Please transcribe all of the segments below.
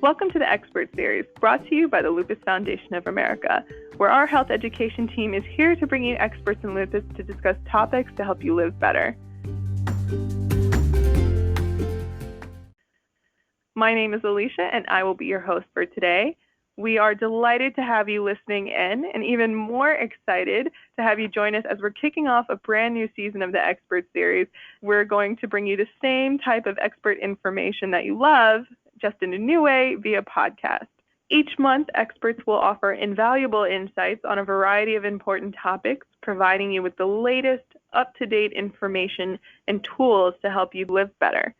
Welcome to the Expert Series, brought to you by the Lupus Foundation of America, where our health education team is here to bring you experts in lupus to discuss topics to help you live better. My name is Alicia, and I will be your host for today. We are delighted to have you listening in, and even more excited to have you join us as we're kicking off a brand new season of the Expert Series. We're going to bring you the same type of expert information that you love, just in a new way via podcast. Each month, experts will offer invaluable insights on a variety of important topics, providing you with the latest, up-to-date information and tools to help you live better.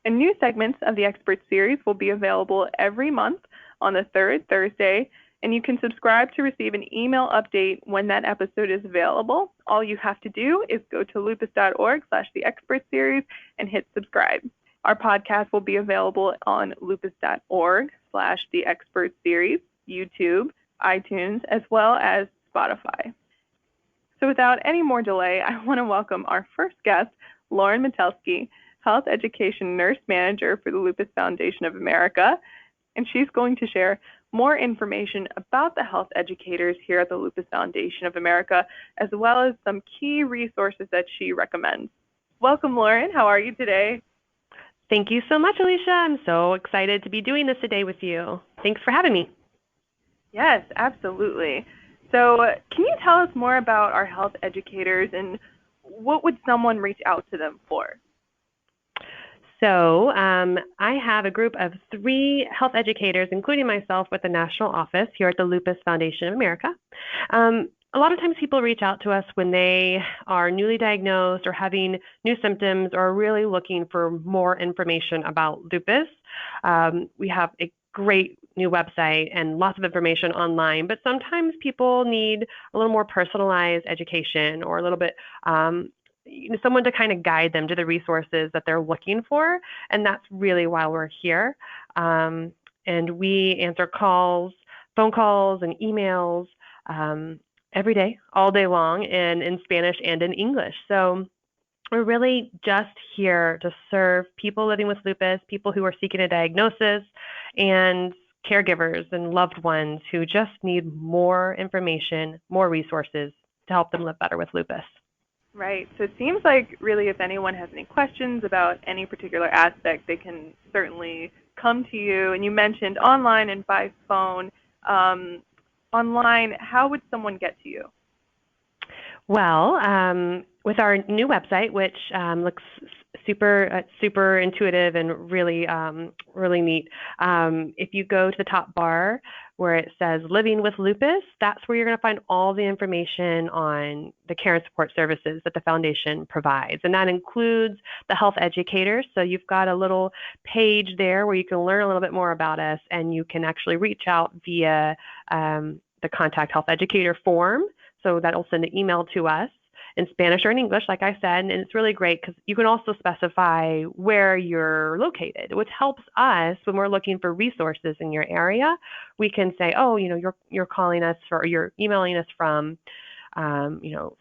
And new segments of the Expert Series will be available every month on the third Thursday, and you can subscribe to receive an email update when that episode is available. All you have to do is go to lupus.org/theexpertseries and hit subscribe. Our podcast will be available on lupus.org/theexpertseries, YouTube, iTunes, as well as Spotify. So without any more delay, I want to welcome our first guest, Lauren Metelsky, Health Education Nurse Manager for the Lupus Foundation of America, and she's going to share more information about the health educators here at the Lupus Foundation of America, as well as some key resources that she recommends. Welcome, Lauren. How are you today? Thank you so much, Alicia. I'm so excited to be doing this today with you. Thanks for having me. Yes, absolutely. So can you tell us more about our health educators and what would someone reach out to them for? So I have a group of 3 health educators, including myself, with the national office here at the Lupus Foundation of America. A lot of times people reach out to us when they are newly diagnosed or having new symptoms or really looking for more information about lupus. We have a great new website and lots of information online, but sometimes people need a little more personalized education or a little bit someone to kind of guide them to the resources that they're looking for, and that's really why we're here. And we answer calls, phone calls, and emails every day, all day long, and in Spanish and in English. So we're really just here to serve people living with lupus, people who are seeking a diagnosis, and caregivers and loved ones who just need more information, more resources to help them live better with lupus. Right. So it seems like really if anyone has any questions about any particular aspect, they can certainly come to you. And you mentioned online and by phone. Online, how would someone get to you? Well, with our new website, which looks super intuitive and really neat, if you go to the top bar where it says Living with Lupus, that's where you're going to find all the information on the care and support services that the foundation provides. And that includes the health educators. So you've got a little page there where you can learn a little bit more about us, and you can actually reach out via the Contact Health Educator form. So that'll send an email to us in Spanish or in English, like I said, and it's really great because you can also specify where you're located, which helps us when we're looking for resources in your area. We can say, oh, you're calling us or you're emailing us from,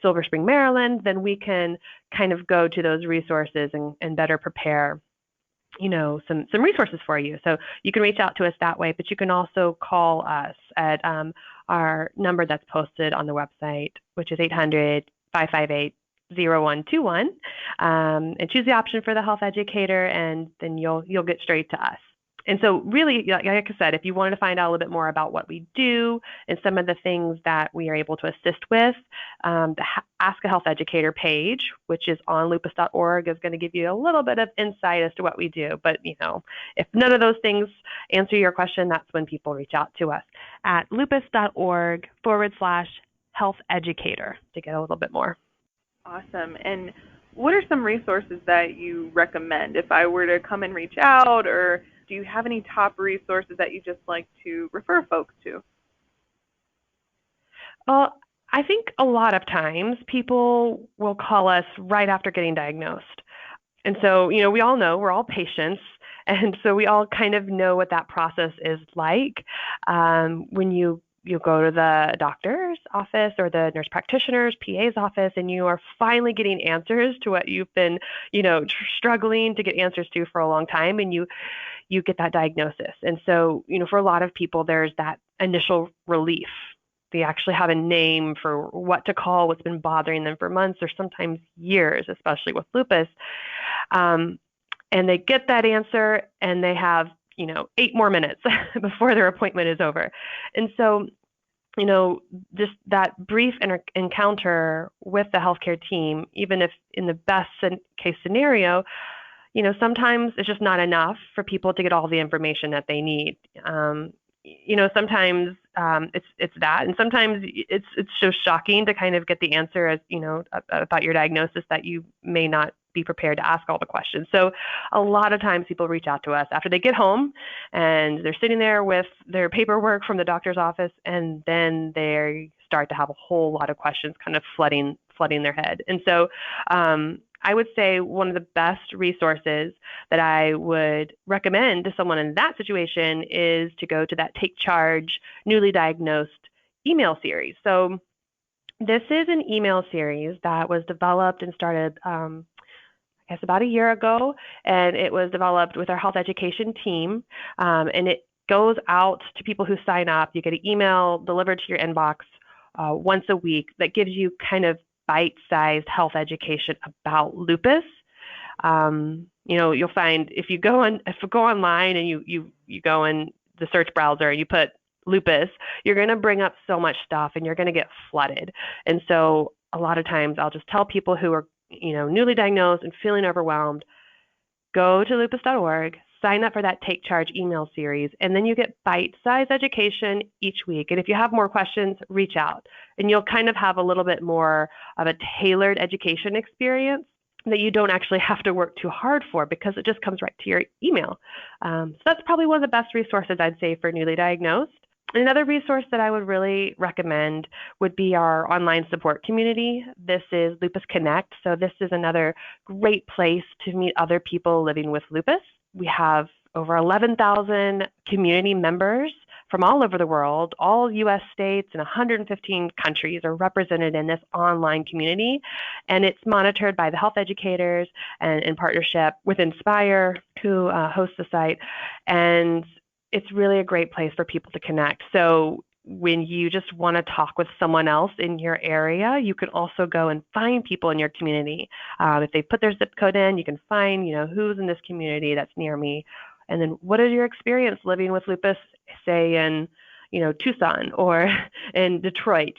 Silver Spring, Maryland. Then we can kind of go to those resources and better prepare some resources for you. So you can reach out to us that way, but you can also call us at our number that's posted on the website, which is 800-558-0121, and choose the option for the health educator, and then you'll get straight to us. And so really, like I said, if you wanted to find out a little bit more about what we do and some of the things that we are able to assist with, the Ask a Health Educator page, which is on lupus.org, is going to give you a little bit of insight as to what we do. But, if none of those things answer your question, that's when people reach out to us at lupus.org/health educator to get a little bit more. Awesome. And what are some resources that you recommend if I were to come and reach out, or do you have any top resources that you just like to refer folks to? Well, I think a lot of times people will call us right after getting diagnosed. And so, we all know we're all patients. And so we all kind of know what that process is like. When you go to the doctor's office or the nurse practitioner's, PA's office, and you are finally getting answers to what you've been, struggling to get answers to for a long time. And you you get that diagnosis. And so, for a lot of people, there's that initial relief. They actually have a name for what to call what's been bothering them for months or sometimes years, especially with lupus. And they get that answer and they have, 8 more minutes before their appointment is over. And so, just that brief encounter with the healthcare team, even if in the best case scenario, sometimes it's just not enough for people to get all the information that they need. Sometimes it's that, and sometimes it's so shocking to kind of get the answer as about your diagnosis that you may not be prepared to ask all the questions. So a lot of times people reach out to us after they get home and they're sitting there with their paperwork from the doctor's office, and then they start to have a whole lot of questions kind of flooding their head. And so I would say one of the best resources that I would recommend to someone in that situation is to go to that Take Charge Newly Diagnosed email series. So this is an email series that was developed and started I guess about a year ago, and it was developed with our health education team, and it goes out to people who sign up. You get an email delivered to your inbox once a week that gives you kind of bite-sized health education about lupus. You'll find if you go online and you go in the search browser and you put lupus, you're going to bring up so much stuff and you're going to get flooded. And so a lot of times I'll just tell people who are newly diagnosed and feeling overwhelmed, go to lupus.org, sign up for that Take Charge email series, and then you get bite-sized education each week. And if you have more questions, reach out, and you'll kind of have a little bit more of a tailored education experience that you don't actually have to work too hard for because it just comes right to your email. So that's probably one of the best resources I'd say for newly diagnosed. Another resource that I would really recommend would be our online support community. This is Lupus Connect. So this is another great place to meet other people living with lupus. We have over 11,000 community members from all over the world. All U.S. states and 115 countries are represented in this online community, and it's monitored by the health educators and in partnership with Inspire, who hosts the site. And it's really a great place for people to connect. So when you just want to talk with someone else in your area, you can also go and find people in your community. If they put their zip code in, you can find, who's in this community that's near me. And then what is your experience living with lupus, say in, Tucson or in Detroit,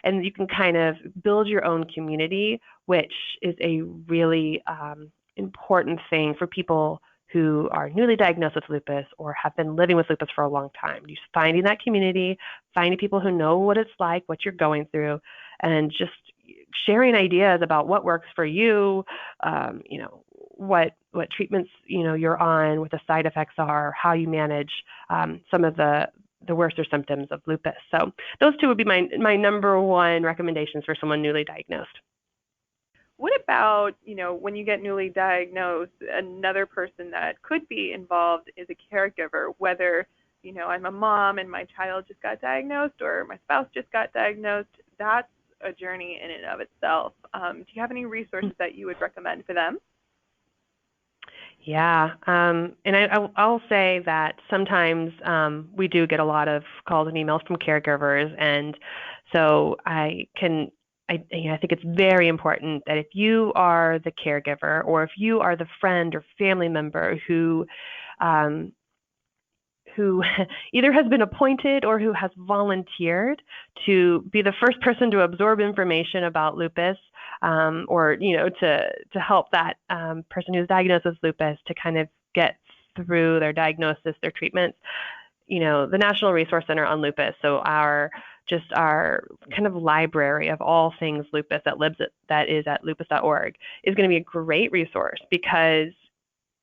and you can kind of build your own community, which is a really important thing for people who are newly diagnosed with lupus or have been living with lupus for a long time. Just finding that community, finding people who know what it's like, what you're going through, and just sharing ideas about what works for you, what treatments, you're on, what the side effects are, how you manage some of the worser symptoms of lupus. So those two would be my number one recommendations for someone newly diagnosed. What about, when you get newly diagnosed, another person that could be involved is a caregiver, whether, I'm a mom and my child just got diagnosed or my spouse just got diagnosed. That's a journey in and of itself. Do you have any resources that you would recommend for them? Yeah, and I'll say that sometimes we do get a lot of calls and emails from caregivers, and so I think it's very important that if you are the caregiver or if you are the friend or family member who either has been appointed or who has volunteered to be the first person to absorb information about lupus, or to help that person who's diagnosed with lupus to kind of get through their diagnosis, their treatments. The National Resource Center on Lupus, so our kind of library of all things lupus that is at lupus.org, is going to be a great resource because,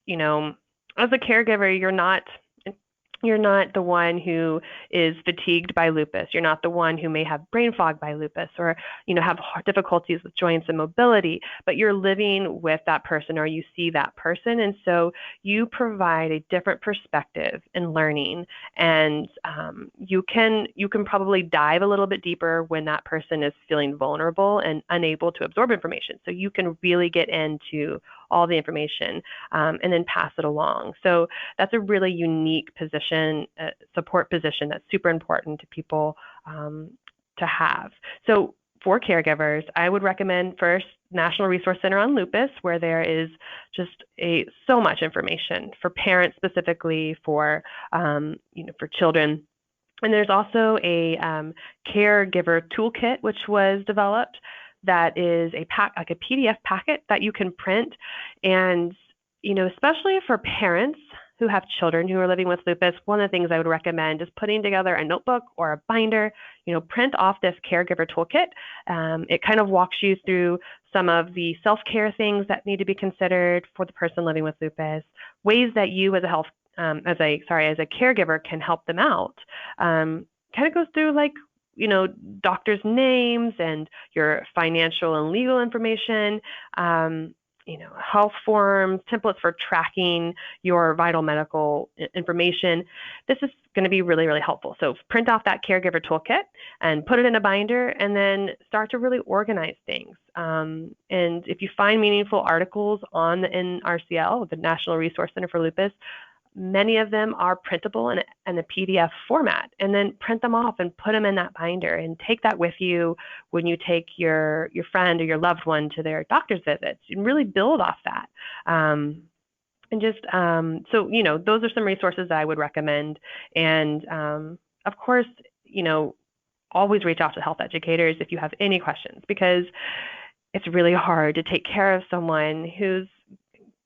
as a caregiver, you're not the one who is fatigued by lupus. You're not the one who may have brain fog by lupus or, have difficulties with joints and mobility, but you're living with that person or you see that person. And so you provide a different perspective in learning, and you can probably dive a little bit deeper when that person is feeling vulnerable and unable to absorb information. So you can really get into all the information, and then pass it along. So that's a really unique position, support position that's super important to people to have. So for caregivers, I would recommend first National Resource Center on Lupus, where there is just so much information for parents specifically, for for children. And there's also a caregiver toolkit which was developed that is like a PDF packet that you can print, and especially for parents who have children who are living with lupus, one of the things I would recommend is putting together a notebook or a binder, print off this caregiver toolkit. It kind of walks you through some of the self-care things that need to be considered for the person living with lupus, ways that you as a caregiver can help them out. Kind of goes through doctors' names and your financial and legal information, health forms, templates for tracking your vital medical information. This is going to be really, really helpful. So print off that caregiver toolkit and put it in a binder, and then start to really organize things. And if you find meaningful articles on the NRCL, the National Resource Center for Lupus, many of them are printable in a PDF format, and then print them off and put them in that binder and take that with you when you take your friend or your loved one to their doctor's visits, and really build off that. So those are some resources that I would recommend. And of course, always reach out to health educators if you have any questions, because it's really hard to take care of someone who's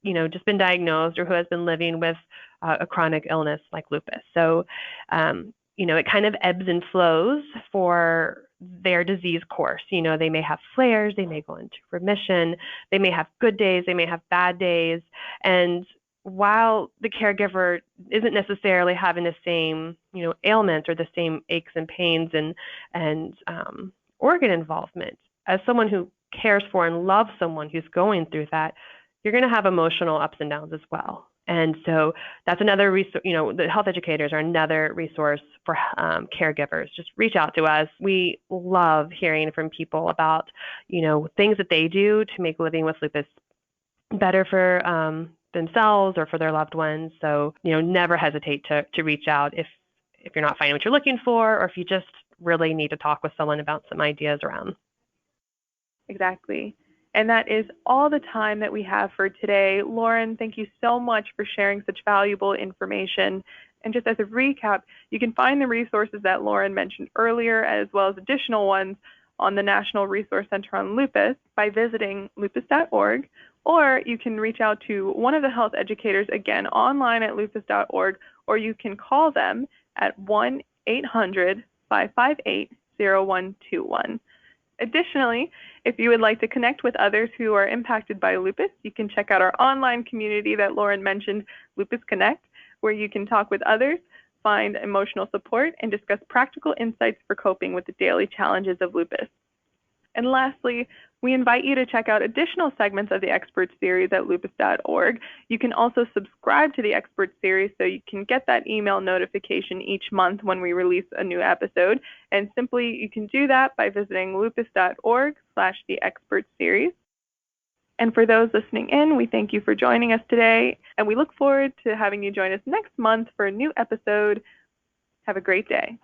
just been diagnosed or who has been living with a chronic illness like lupus. So, it kind of ebbs and flows for their disease course. They may have flares, they may go into remission, they may have good days, they may have bad days. And while the caregiver isn't necessarily having the same, ailments or the same aches and pains and organ involvement, as someone who cares for and loves someone who's going through that, you're going to have emotional ups and downs as well. And so that's another resource. The health educators are another resource for caregivers. Just reach out to us. We love hearing from people about, things that they do to make living with lupus better for themselves or for their loved ones. So, never hesitate to reach out if you're not finding what you're looking for, or if you just really need to talk with someone about some ideas around. Exactly. And that is all the time that we have for today. Lauren, thank you so much for sharing such valuable information. And just as a recap, you can find the resources that Lauren mentioned earlier, as well as additional ones on the National Resource Center on Lupus by visiting lupus.org, or you can reach out to one of the health educators, again, online at lupus.org, or you can call them at 1-800-558-0121. Additionally, if you would like to connect with others who are impacted by lupus, you can check out our online community that Lauren mentioned, Lupus Connect, where you can talk with others, find emotional support, and discuss practical insights for coping with the daily challenges of lupus. And lastly, we invite you to check out additional segments of the Expert Series at lupus.org. You can also subscribe to the Expert Series so you can get that email notification each month when we release a new episode. And simply, you can do that by visiting lupus.org/the Expert Series. And for those listening in, we thank you for joining us today, and we look forward to having you join us next month for a new episode. Have a great day.